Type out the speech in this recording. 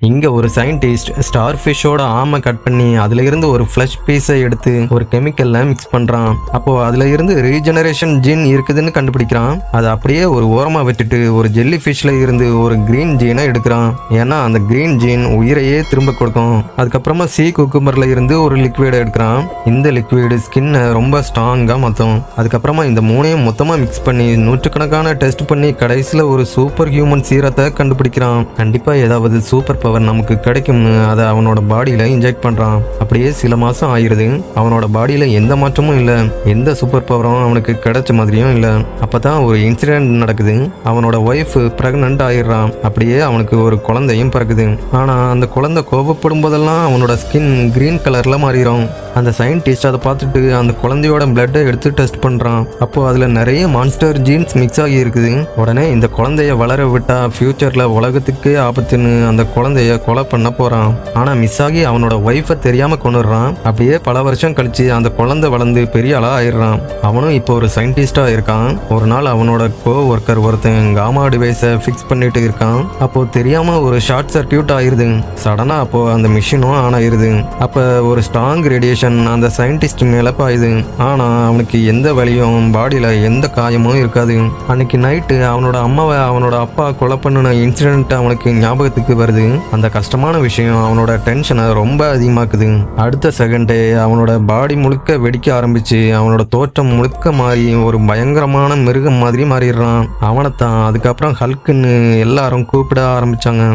இங்க ஒரு scientist star ஃபிஷ்ஷோட ஆமை கட் பண்ணி அதுல இருந்து ஒரு ஃப்ளஷ் பீஸை எடுத்து ஒரு கெமிக்கல்ல மிக்ஸ் பண்றான். அப்போ அதுல இருந்து ரீஜெனரேஷன் ஜீன் இருக்குதுன்னு கண்டுபிடிக்கிறான். அதை அப்படியே ஒரு ஓரமா விட்டுட்டு ஒரு ஜெல்லி ஃபிஷ்ல இருந்து ஒரு கிரீன் ஜீனை எடுக்கிறான். ஏன்னா அந்த கிரீன் ஜீன் உயிரையே திரும்ப கொடுக்கும். அதுக்கப்புறமா சீ குக்கும்பர்ல இருந்து ஒரு லிக்விடை எடுக்கிறான். இந்த லிக்விடு ஸ்கின்னை ரொம்ப ஸ்ட்ராங்கா மாற்றும். அதுக்கப்புறமா இந்த மூணையும் மொத்தமா மிக்ஸ் பண்ணி நூற்றுக்கணக்கான டெஸ்ட் பண்ணி கடைசியில் ஒரு சூப்பர் ஹியூமன் சீரத்தை கண்டுபிடிக்கிறான். கண்டிப்பா ஏதாவது சூப்பர் பவர் நமக்கு கிடைக்கும்னு அதை அவனோட பாடியில இன்ஜெக்ட் பண்றான். அப்படியே சில மாசம் ஆயிருது. அவனோட பாடியில எந்த மாற்றமும் இல்ல, எந்த சூப்பர் பவரும் அவனுக்கு கிடைச்ச மாதிரியும் இல்ல. அப்பதான் ஒரு இன்சிடென்ட் நடக்குது. அவனோட ஒய்ஃப் பிரெக்னன்ட் ஆயிடுறான். அப்படியே அவனுக்கு ஒரு குழந்தையும் பிறகுது. ஆனா அந்த குழந்தை கோபப்படும் போதெல்லாம் அவனோட ஸ்கின் கிரீன் கலர்ல மாறிடும். அந்த சயின்டிஸ்ட் அதை பார்த்துட்டு அந்த குழந்தையோட பிளட்டை எடுத்து டெஸ்ட் பண்றான். அப்போ அதுல நிறைய மான்ஸ்டர் ஜீன்ஸ் மிக்ஸ் ஆகி இருக்குது. உடனே இந்த குழந்தைய வளர விட்டா ஃபியூச்சர்ல உலகத்துக்கே ஆபத்துன்னு அந்த குழந்தைய கொலை பண்ண போறான். ஆனா மிஸ் ஆகி அவனோட ஒய்ஃபை தெரியாம கொண்டுறான். அப்படியே பல வருஷம் கழிச்சு அந்த குழந்தை வளர்ந்து பெரிய ஆளா ஆயிடுறான். அவனும் இப்போ ஒரு சயின்டிஸ்டா இருக்கான். ஒரு நாள் அவனோட கோ ஒர்க்கர் ஒருத்தன் காமா டிவைஸை ஃபிக்ஸ் பண்ணிட்டு இருக்கான். அப்போ தெரியாம ஒரு ஷார்ட் சர்க்கியூட் ஆயிருது. சடனா அப்போ அந்த மிஷினும் ஆன் ஆயிருது. அப்ப ஒரு ஸ்ட்ராங் ரேடியேஷன் அந்த சயின்டிஸ்ட் மேல பாயுது. ஆனா அவனுக்கு எந்த வலியும் பாடியில எந்த காயமும் இருக்காது. அன்னைக்கு நைட்டு அவனோட அம்மாவை அவனோட அப்பா கொலை பண்ணின இன்சிடென்ட் அவனுக்கு ஞாபகத்துக்கு வருது. அந்த கஷ்டமான விஷயம் அவனோட டென்ஷனை ரொம்ப அதிகமாக்குது. அடுத்த செகண்டே அவனோட பாடி முழுக்க வெடிக்க ஆரம்பிச்சு அவனோட தோற்றம் முழுக்க மாறி ஒரு பயங்கரமான மிருகம் மாதிரி மாறிடுறான். அவனைத்தான் அதுக்கப்புறம் ஹல்க்குன்னு எல்லாரும் கூப்பிட ஆரம்பிச்சாங்க.